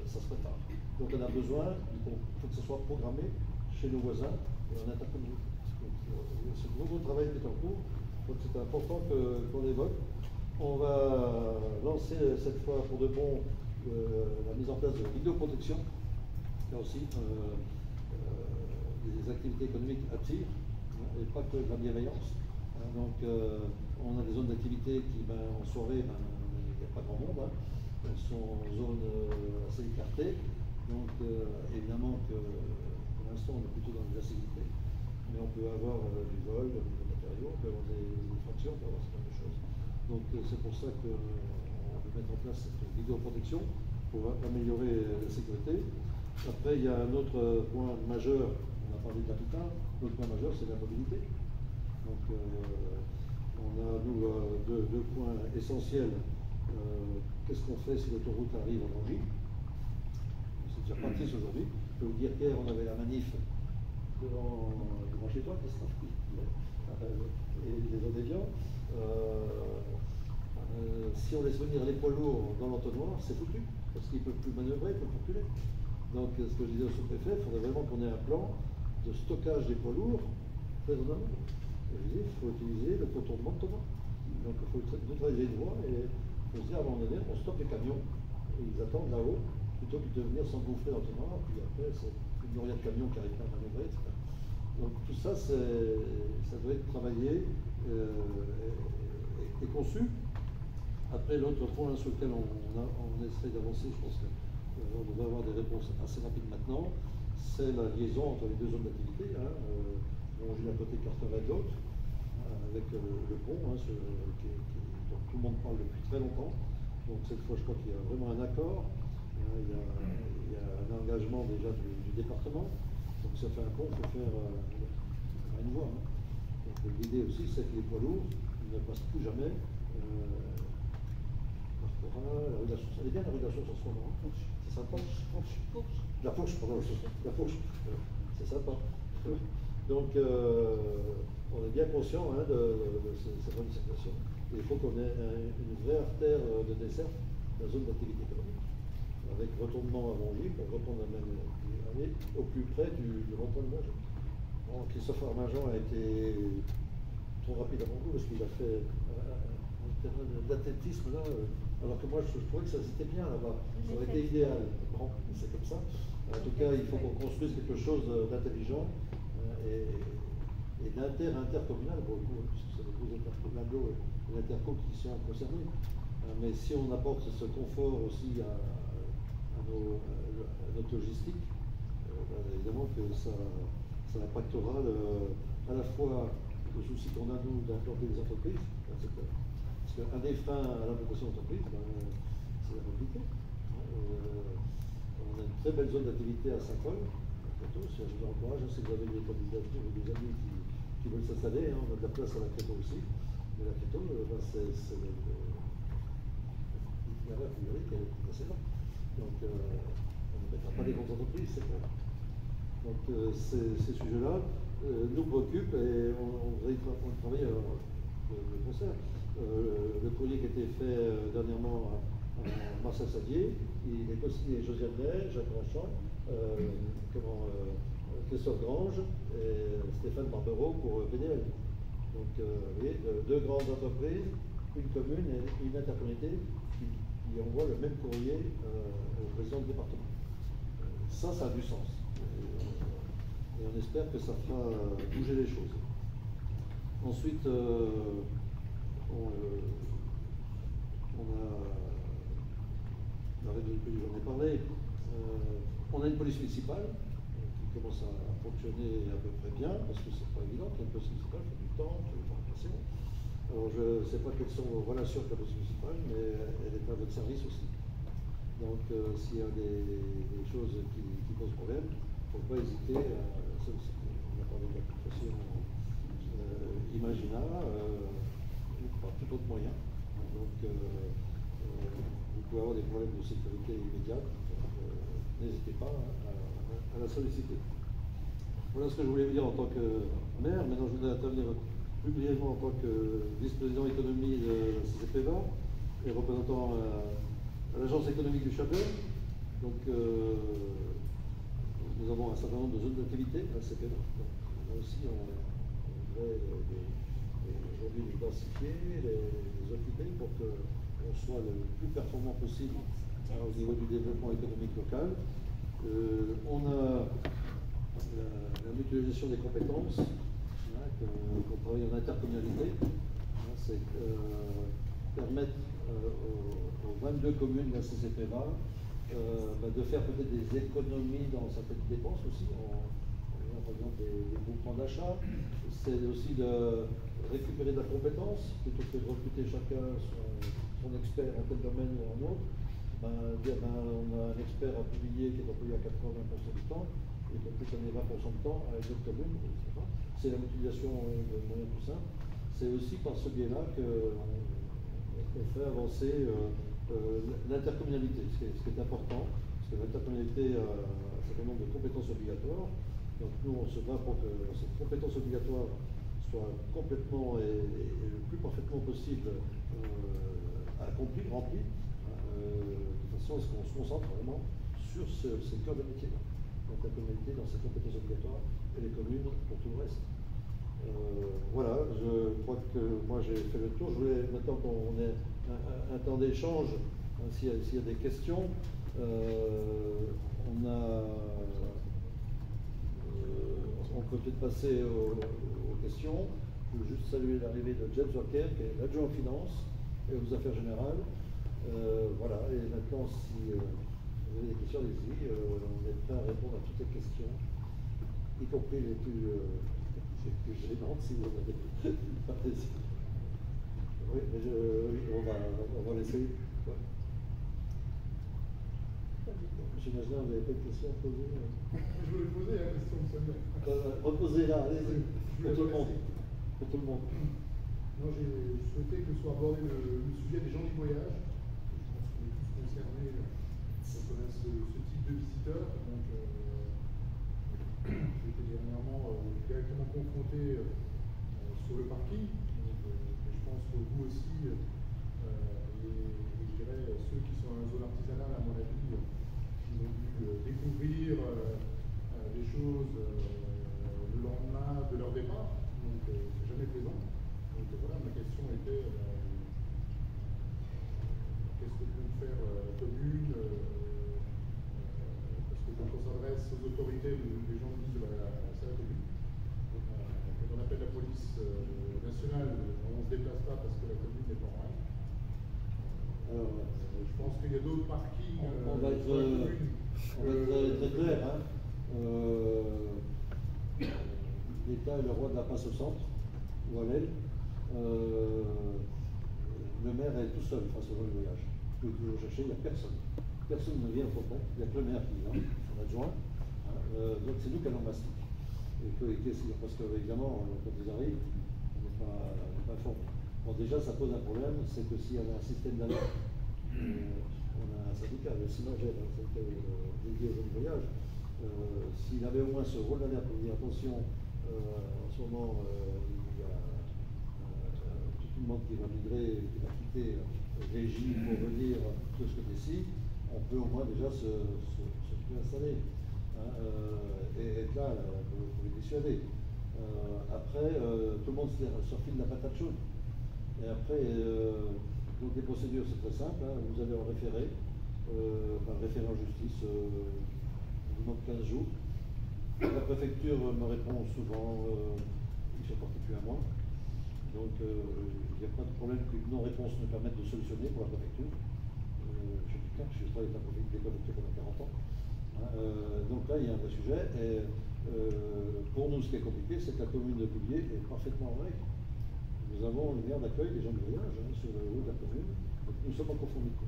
ça se prépare. Donc on a besoin, il faut que ce soit programmé chez nos voisins et en intercommunalité. Ce nouveau travail qui est en cours, donc c'est important qu'on évoque. On va lancer cette fois pour de bon la mise en place de la vidéoprotection. Là aussi, des activités économiques attirent, hein, et pas que de la bienveillance. Hein, donc on a des zones d'activité qui, en soirée, il n'y a pas grand monde. Hein. Elles sont en zone assez écartée. Donc évidemment que pour l'instant on est plutôt dans les incivilités. Mais on peut avoir du vol, de matériaux, on peut avoir des infractions, on peut avoir ce genre de choses. Donc c'est pour ça qu'on veut mettre en place cette vidéoprotection pour améliorer la sécurité. Après, il y a un autre point majeur, on a parlé de l'habitat, l'autre point majeur c'est la mobilité. Donc on a nous deux points essentiels. Qu'est-ce qu'on fait si l'autoroute arrive en Angie? C'est déjà pratique aujourd'hui. Je peux vous dire qu'hier on avait la manif devant chez toi, qu'est-ce qu'on fait? Et les autres déviants. Si on laisse venir les poids lourds dans l'entonnoir, c'est foutu, parce qu'ils ne peuvent plus manœuvrer, ils peuvent plus reculer. Donc ce que je disais au sous-préfet, il faudrait vraiment qu'on ait un plan de stockage des poids lourds très en amont. Et je dis, il faut utiliser le contournement de Thomas. Donc il faut neutraliser les voies et il faut se dire à un moment donné, on stoppe les camions, et ils attendent là-haut, plutôt que de venir s'engouffrer dans le noir, puis après c'est une myriade de camions qui n'arrivent pas à manœuvrer, etc. Donc tout ça, ça doit être travaillé et conçu. Après, l'autre point sur lequel on essaie d'avancer, je pense qu'on devrait avoir des réponses assez rapides maintenant, c'est la liaison entre les deux zones d'activité, hein, Longeville d'un côté, Carteret de l'autre, avec le pont, hein, dont tout le monde parle depuis très longtemps. Donc cette fois, je crois qu'il y a vraiment un accord, il y a un engagement déjà du département. Donc ça fait un pont, il faut faire une voie. Hein. Donc l'idée aussi, c'est que les poids lourds ne passent plus jamais. La rue de la Source, elle est bien la rue de la Source en ce moment. C'est sympa. La Fourche, pardon, la Fourche. C'est sympa. Donc on est bien conscient de cette bonne circulation. Et il faut qu'on ait une vraie artère de dessert de la zone d'activité économique. Avec retournement à Longeville, pour retourner à même aller au plus près du rond-point de Longeville. Bon, Christophe Armingeant a été trop rapide avant vous parce qu'il a fait un terrain d'athlétisme là, alors que moi je trouvais que ça c'était bien là-bas, ça aurait été idéal. Bon, c'est comme ça. En tout cas, il faut qu'on construise quelque chose d'intelligent et intercommunal pour le coup, puisque c'est les deux intercommunaux et l'interco qui sont concernés. Mais si on apporte ce confort aussi à notre logistique, évidemment que ça impactera à la fois le souci qu'on a nous d'implanter des entreprises, parce qu'un des freins à l'implantation d'entreprises, c'est la mobilité. On a une très belle zone d'activité à Saint-Paul, je vous encourage, si vous avez des candidatures ou des amis qui veulent s'installer, on a de la place à la Créteau aussi, mais la Créteau, c'est l'itinéraire numérique est assez long. Donc on ne mettra pas des grandes entreprises, c'est clair. Donc ces sujets-là nous préoccupent et on travaille de concert. Le courrier qui a été fait dernièrement à Marcel Sadier, il est co-signé Josiane Ney, Jacques Grandchamp, Christophe Grange et Stéphane Barbereau pour BDL. Donc vous voyez, deux grandes entreprises, une commune et une intercommunalité qui envoient le même courrier au président du département. Ça a du sens. Et on espère que ça fera bouger les choses. Ensuite, j'en ai parlé, on a une police municipale qui commence à fonctionner à peu près bien, parce que c'est pas évident qu'une police municipale fait du temps, il faut le remplacer. Alors je ne sais pas quelles sont vos relations avec la police municipale, mais elle est à votre service aussi. Donc s'il y a des choses qui posent problème, il ne faut pas hésiter à solliciter. On a parlé de l'application Imagina, ou par tout autre moyen. Donc vous pouvez avoir des problèmes de sécurité immédiate, n'hésitez pas à la solliciter. Voilà ce que je voulais vous dire en tant que maire. Maintenant je voudrais intervenir plus brièvement en tant que vice-président économie de la CCPVA et représentant à l'agence économique du Châtelet. Donc nous avons un certain nombre de zones d'activité à la CCPVA. Donc là aussi on voudrait aujourd'hui les densifier, les occuper pour qu'on soit le plus performant possible au niveau du développement économique local. On a la mutualisation des compétences, qu'on travaille en intercommunalité, c'est permettre aux 22 communes de la CCPVA de faire peut-être des économies dans certaines dépenses aussi, par exemple des groupements d'achat. C'est aussi de récupérer de la compétence, plutôt que de recruter chacun son expert en tel domaine ou en autre. On a un expert à publier qui est employé à 80% du temps, et donc peut donner 20% de temps à une autre commune, etc. C'est la mutualisation de moyens tout simple. C'est aussi par ce biais-là qu'on fait avancer l'intercommunalité, ce qui est important, parce que l'intercommunalité a un certain nombre de compétences obligatoires. Donc nous, on se bat pour que cette compétence obligatoire soit complètement et le plus parfaitement possible accomplie, remplie, de façon à ce qu'on se concentre vraiment sur ce cœur de métier, l'intercommunalité dans ses compétences obligatoires et les communes pour tout le reste. Voilà, je crois que moi j'ai fait le tour. Je voulais maintenant qu'on ait un temps d'échange, s'il y a des questions. On peut peut-être passer aux questions. Je veux juste saluer l'arrivée de James Walker, qui est l'adjoint aux finances et aux affaires générales. Voilà, et maintenant, si vous avez des questions, allez-y. On est prêt à répondre à toutes les questions, y compris les plus gênantes, si vous en avez. Oui, mais on va laisser. Ouais. J'imagine que vous n'avez pas de questions à poser. Je voulais poser la question, Samuel. Reposez-la, allez-y. Pour tout le monde. Pour tout le monde. Non, j'ai souhaité que soit abordé le sujet des gens du voyage. Je pense qu'on est tous concernés, on connaît ce type de visiteurs. Donc, j'ai été dernièrement directement confronté sur le parking. Donc, je pense que vous aussi, et je dirais ceux qui sont dans la zone artisanale, à mon avis, ils ont dû découvrir des choses le lendemain de leur départ. Donc, c'est jamais plaisant. commune, parce que quand on s'adresse aux autorités, les gens disent c'est la commune. Quand on appelle la police nationale, on ne se déplace pas parce que la commune n'est pas en règle. Je pense qu'il y a d'autres parkings on va être très clair. Hein. L'État est le roi de la passe au centre, ou à l'aile. Le maire est tout seul face au voyage. Vous pouvez toujours chercher, il n'y a personne. Personne ne vient au contact, il n'y a que le maire qui vient, son adjoint. Donc c'est nous qui allons mastic. Parce qu'évidemment, quand ils arrivent, on n'est pas informé. Bon, déjà, ça pose un problème, c'est que s'il y avait un système d'alerte, on a un syndicat, le CIMAGEL, un syndicat dédié aux jeunes voyages, s'il avait au moins ce rôle d'alerte pour dire attention, en ce moment, il y a tout le monde qui va migrer, qui va quitter Régie pour venir de ce côté-ci, on peut au moins déjà se préinstaller et être là pour les dissuader. Après, tout le monde s'enfile de la patate chaude. Et après, donc les procédures, c'est très simple. Hein, vous allez en référé, référé en justice, vous demande 15 jours. La préfecture me répond souvent, il ne supporte plus un mois. Donc, il n'y a pas de problème qu'une non-réponse me permette de solutionner pour la préfecture. Je dis je travaille avec la préfecture pendant 40 ans. Donc là, il y a un vrai sujet. Et pour nous, ce qui est compliqué, c'est que la commune de Boulier est parfaitement en règle. Nous avons une aire d'accueil des gens du voyage sur le haut de la commune. Donc nous sommes en conformité.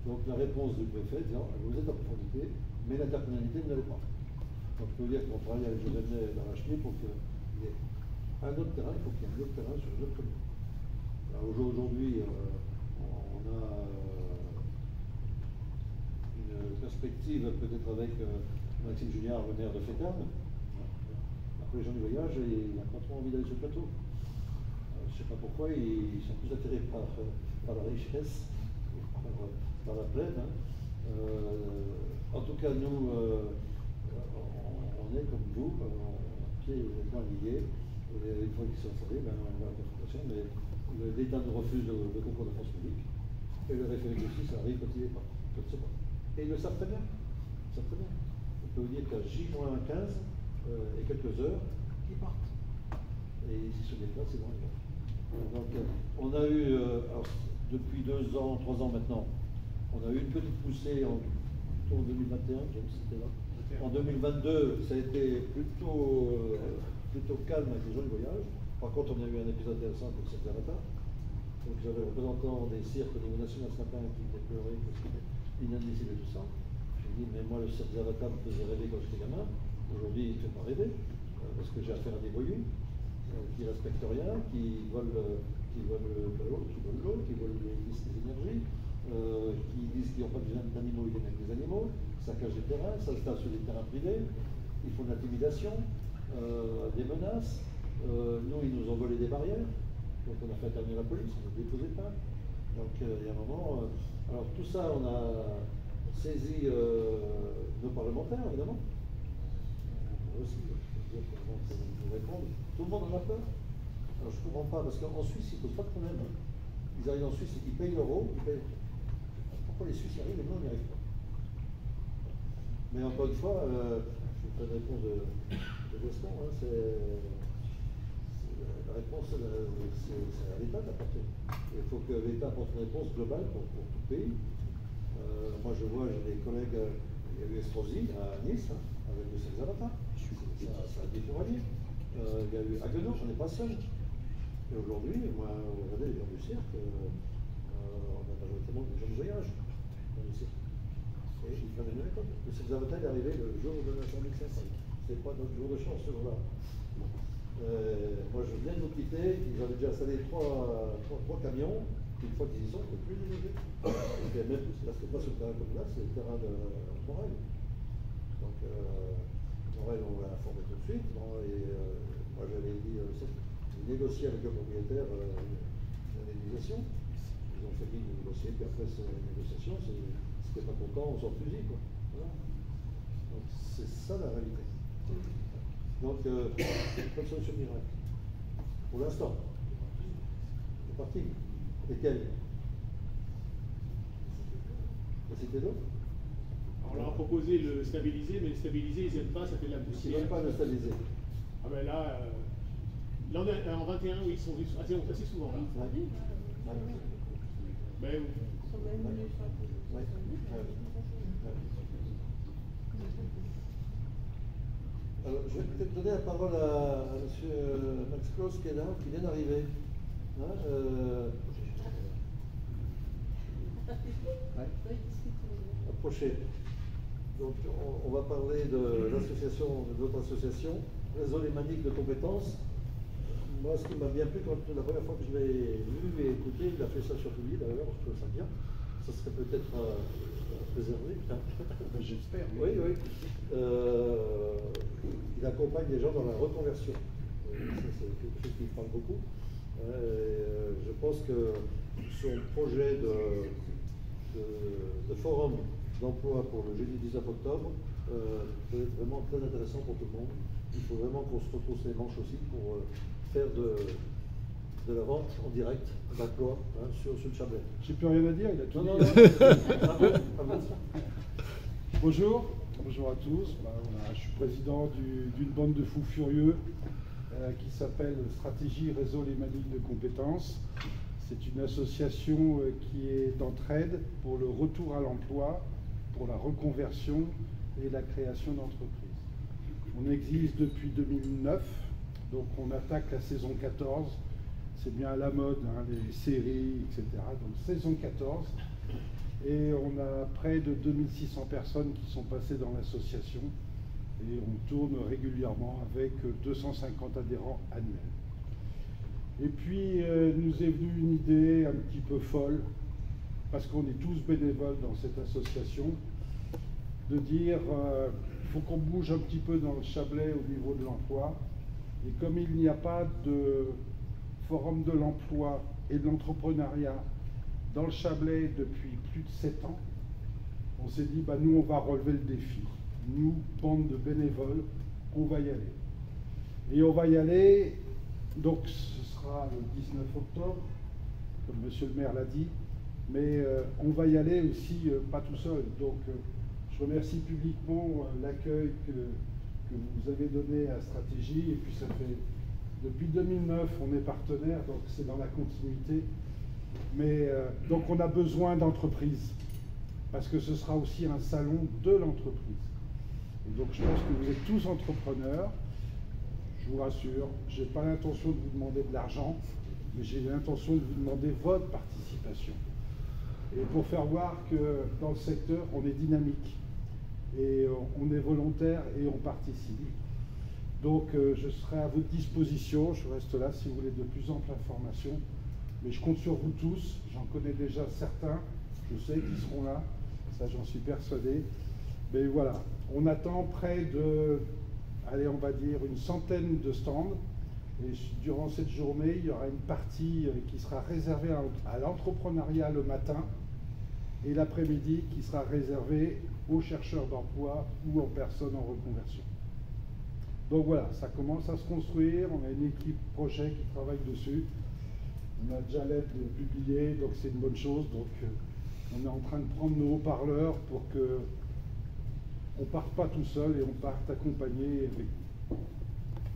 Donc la réponse du préfet dit vous êtes en conformité, mais l'intercommunalité ne l'est pas. Donc je peux dire qu'on travaille avec Joseph Ney dans l'Acheté pour qu'il y ait un autre terrain, il faut qu'il y ait un autre terrain sur une autre commune. Aujourd'hui, on a une perspective peut-être avec Maxime Julliard, le maire de Fétane. Après les gens du voyage, il n'a pas trop envie d'aller sur le plateau. Je ne sais pas pourquoi, ils sont plus attirés par la richesse, par la plaine. Hein. En tout cas, nous, on est comme vous, pieds et mains liés. Et une fois qu'ils sont installés, on va à la confrontation, mais l'État nous refuse le concours de France publique. Et le référé de justice arrive quand il n'est pas. Et ils le savent très bien. On peut vous dire qu'à J-15 et quelques heures, ils partent. Et ils se déplacent, c'est bon. Donc, on a eu, depuis 2 ans, 3 ans maintenant, on a eu une petite poussée en 2021, c'était là. En 2022, ça a été plutôt calme avec les gens du voyage. Par contre, on a eu un épisode intéressant avec le Cirque Zavata. Donc, j'avais le représentant des cirques au niveau national ce matin qui déplorait parce qu'il est inadmissible et tout ça. J'ai dit, mais moi, le Cirque Zavata me faisait rêver quand j'étais gamin. Aujourd'hui, il ne fait pas rêver parce que j'ai affaire à des voyous qui ne respectent rien, qui volent l'eau, qui volent les énergies, qui disent qu'ils n'ont pas besoin d'animaux, ils viennent avec des animaux, ça cache des terrains, ça se tape sur des terrains privés, ils font de l'intimidation, des menaces. Nous, ils nous ont volé des barrières, donc on a fait intervenir la police, on a déposé pas. Donc il y a un moment. Alors tout ça, on a saisi nos parlementaires, évidemment. Aussi, je peux vous répondre. Tout le monde en a peur. Alors je ne comprends pas, parce qu'en Suisse, ils ne posent pas de problème. Hein. Ils arrivent en Suisse, ils payent l'euro, ils payent. Pourquoi les Suisses y arrivent et nous on n'y arrive pas? Mais encore une fois, je vous fais une réponse de Gaston, hein, la réponse, c'est à l'État d'apporter. Il faut que l'État apporte une réponse globale pour tout le pays. Moi je vois, j'ai des collègues, il y a eu Estrosi à Nice, hein, avec le Cirque Zavata. Ça a découragé. Il y a eu Haguenau, on n'est pas seul. Et aujourd'hui, moi, regardez les gens du cirque, on a majoritairement des gens de voyage dans le cirque. Et ils prennent une école. Le Cirque Zavata est arrivé le jour de la Saint-Luc. C'était pas notre jour de chance ce jour-là. Moi, je viens de nous quitter, ils avaient déjà installé trois camions. Une fois qu'ils y sont, on ne peut plus les lever. Là, c'était pas sur le terrain comme là, c'est le terrain de Morel. Donc, Morel, on l'a informé tout de suite. Bon, et moi, j'avais dit, négocier avec le propriétaire l'indemnisation. Ils ont fait une négocier, puis après, cette négociation, c'était pas content, on sort le fusil, quoi. Voilà. Donc, c'est ça la réalité. Donc, pas de solution miracle. Pour l'instant. C'est parti. Lesquels? Citez-le. On leur a proposé le stabiliser, mais le stabiliser, ils n'aiment pas, ça fait de la Ils ne poussière. veulent pas le stabiliser. Ah ben là, en 21, oui, ils sont venus assez souvent là. Ouais. Mais, Alors, je vais peut-être donner la parole à M. Max Claus qui est là, qui vient d'arriver. Approchez. Donc, on va parler de l'association, de notre association, Réseau Lémanique de compétences. Moi, ce qui m'a bien plu, la première fois que je l'ai vu et écouté, il a fait ça sur lui d'ailleurs, je trouve ça bien. Ça serait peut-être préservé. J'espère. Oui, oui. Il accompagne les gens dans la reconversion. Ça, c'est quelque chose qui me parle beaucoup. Je pense que son projet de forum d'emploi pour le jeudi 19 octobre peut être vraiment très intéressant pour tout le monde. Il faut vraiment qu'on se retrousse les manches aussi pour faire de la vente en direct d'emploi sur le Chablais. J'ai plus rien à dire, il a tout Non, dit. non. Bonjour, bonjour à tous. Voilà, je suis président d'une bande de fous furieux qui s'appelle Stratégie Réseau Lémanique de compétences. C'est une association qui est d'entraide pour le retour à l'emploi, pour la reconversion et la création d'entreprises. On existe depuis 2009, donc on attaque la saison 14. C'est bien à la mode, les séries, etc. Donc saison 14. Et on a près de 2600 personnes qui sont passées dans l'association. Et on tourne régulièrement avec 250 adhérents annuels. Et puis nous est venue une idée un petit peu folle, parce qu'on est tous bénévoles dans cette association, de dire il faut qu'on bouge un petit peu dans le Chablais au niveau de l'emploi. Et comme il n'y a pas de forum de l'emploi et de l'entrepreneuriat dans le Chablais depuis plus de 7 ans, on s'est dit, nous on va relever le défi. Nous, bande de bénévoles, on va y aller. Et on va y aller, donc ce sera le 19 octobre, comme monsieur le maire l'a dit, mais on va y aller aussi pas tout seul. Donc je remercie publiquement l'accueil que vous avez donné à Stratégie, et puis ça fait, depuis 2009, on est partenaire, donc c'est dans la continuité. Mais donc on a besoin d'entreprises, parce que ce sera aussi un salon de l'entreprise. Et donc je pense que vous êtes tous entrepreneurs. Je vous rassure, je n'ai pas l'intention de vous demander de l'argent, mais j'ai l'intention de vous demander votre participation. Et pour faire voir que dans le secteur, on est dynamique, et on est volontaire et on participe. Donc je serai à votre disposition, je reste là si vous voulez de plus amples informations. Mais je compte sur vous tous, j'en connais déjà certains, je sais qu'ils seront là, ça j'en suis persuadé. Mais voilà, on attend près de, allez, on va dire une centaine de stands. Et durant cette journée, il y aura une partie qui sera réservée à l'entrepreneuriat le matin, et l'après-midi qui sera réservée aux chercheurs d'emploi ou aux personnes en reconversion. Donc voilà, ça commence à se construire, on a une équipe projet qui travaille dessus. On a déjà l'aide de publier, donc c'est une bonne chose. Donc on est en train de prendre nos haut-parleurs pour que on ne parte pas tout seul et on parte accompagné avec.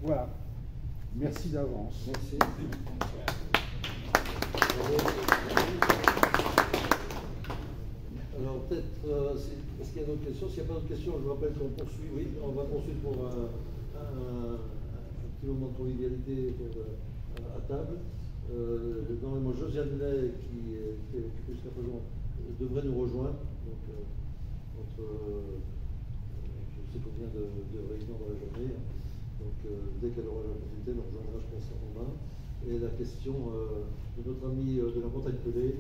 Voilà. Merci d'avance. Merci. Alors peut-être, est-ce qu'il y a d'autres questions? S'il n'y a pas d'autres questions, je vous rappelle qu'on poursuit. Oui, on va poursuivre pour un petit moment de convivialité à table. Normalement, Josiane Lay, qui est occupée jusqu'à présent, devrait nous rejoindre. Donc, entre je ne sais combien de réunions dans la journée. Donc, dès qu'elle aura l'opportunité, elle nous rejoindra, je pense, en main. Et la question de notre ami de la montagne pelée.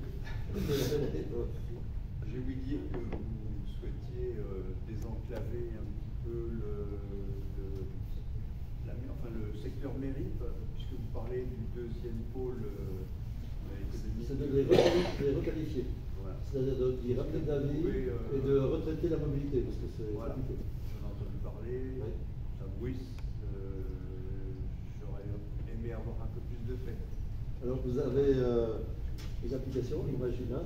J'ai ouï dire que vous souhaitiez désenclaver un petit peu le secteur mairie, puisque vous parlez du deuxième pôle économique. C'est de les requalifier. Voilà. C'est-à-dire d'y ramener de la vie et de retraiter la mobilité, parce que c'est voilà. compliqué. J'en ai entendu parler, oui. Ça bruisse, j'aurais aimé avoir un peu plus de fait. Alors vous avez les applications, imagine, hein,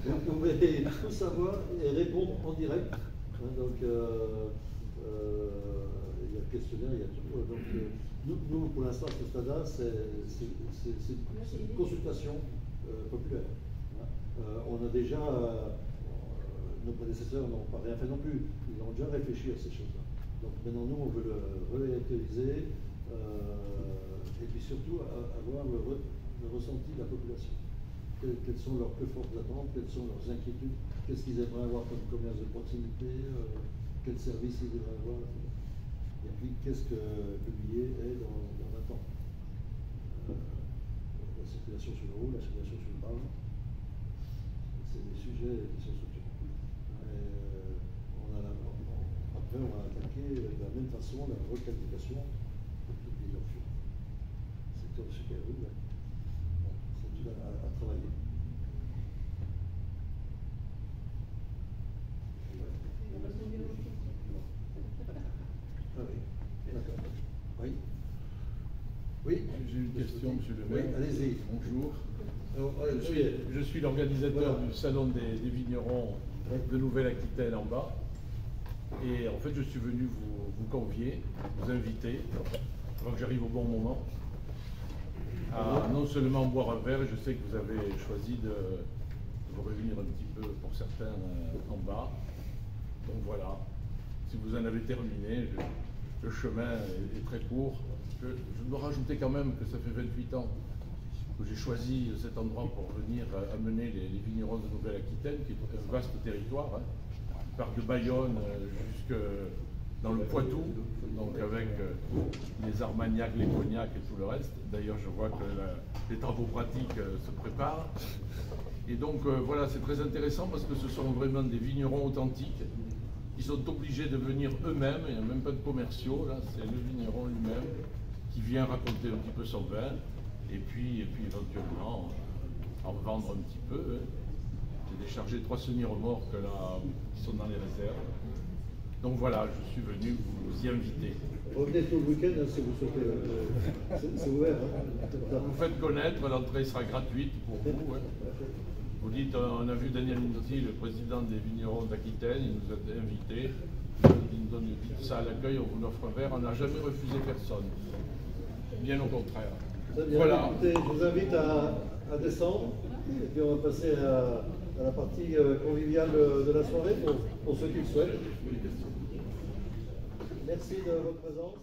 vous pouvez tout savoir et répondre en direct. Hein, donc, il y a le questionnaire, il y a tout. Donc, nous, pour l'instant, à ce stade-là, c'est une consultation populaire. Hein. On a déjà, nos prédécesseurs n'ont pas rien fait non plus, ils ont déjà réfléchi à ces choses-là. Donc maintenant, nous, on veut le réactualiser et puis surtout avoir le ressenti de la population. Quelles sont leurs plus fortes attentes, quelles sont leurs inquiétudes, qu'est-ce qu'ils aimeraient avoir comme commerce de proximité, quels services ils aimeraient avoir, et puis qu'est-ce que le billet est dans 20 ans. La circulation sur le haut, la circulation sur le bas, c'est des sujets qui sont structurants. Après, on va attaquer de la même façon la requalification pour toutes les options. C'est comme super rude. C'est tout à travailler. Ah oui, d'accord. Oui. Oui. J'ai une question, monsieur le maire. Oui, allez-y. Bonjour. Alors, Je suis l'organisateur du salon des vignerons de Nouvelle-Aquitaine en bas. Et en fait, je suis venu vous convier, vous inviter, avant que j'arrive au bon moment, à non seulement boire un verre, je sais que vous avez choisi de vous réunir un petit peu pour certains en bas. Donc voilà, si vous en avez terminé, le chemin est très court. Je dois rajouter quand même que ça fait 28 ans que j'ai choisi cet endroit pour venir amener les vignerons de Nouvelle-Aquitaine, qui est un vaste territoire, hein, qui part de Bayonne jusque dans le Poitou, donc avec les Armagnacs, les Cognacs et tout le reste. D'ailleurs, je vois que les travaux pratiques se préparent. Et donc voilà, c'est très intéressant parce que ce sont vraiment des vignerons authentiques qui sont obligés de venir eux-mêmes, il n'y a même pas de commerciaux, là, c'est le vigneron lui-même qui vient raconter un petit peu son vin, et puis éventuellement en vendre un petit peu. Hein. J'ai déchargé 3 semi-remorques là, qui sont dans les réserves. Donc voilà, je suis venu vous y inviter. Revenez tout le week-end hein, si vous souhaitez. C'est ouvert. Hein. Vous faites connaître, l'entrée sera gratuite pour vous. Hein. Vous dites, on a vu Daniel Mouti, le président des vignerons d'Aquitaine, il nous a invités, il nous donne ça à l'accueil, on vous offre un verre, on n'a jamais refusé personne. Bien au contraire. Très bien, voilà. Écoutez, je vous invite à descendre, et puis on va passer à la partie conviviale de la soirée pour ceux qui le souhaitent. Merci de votre présence.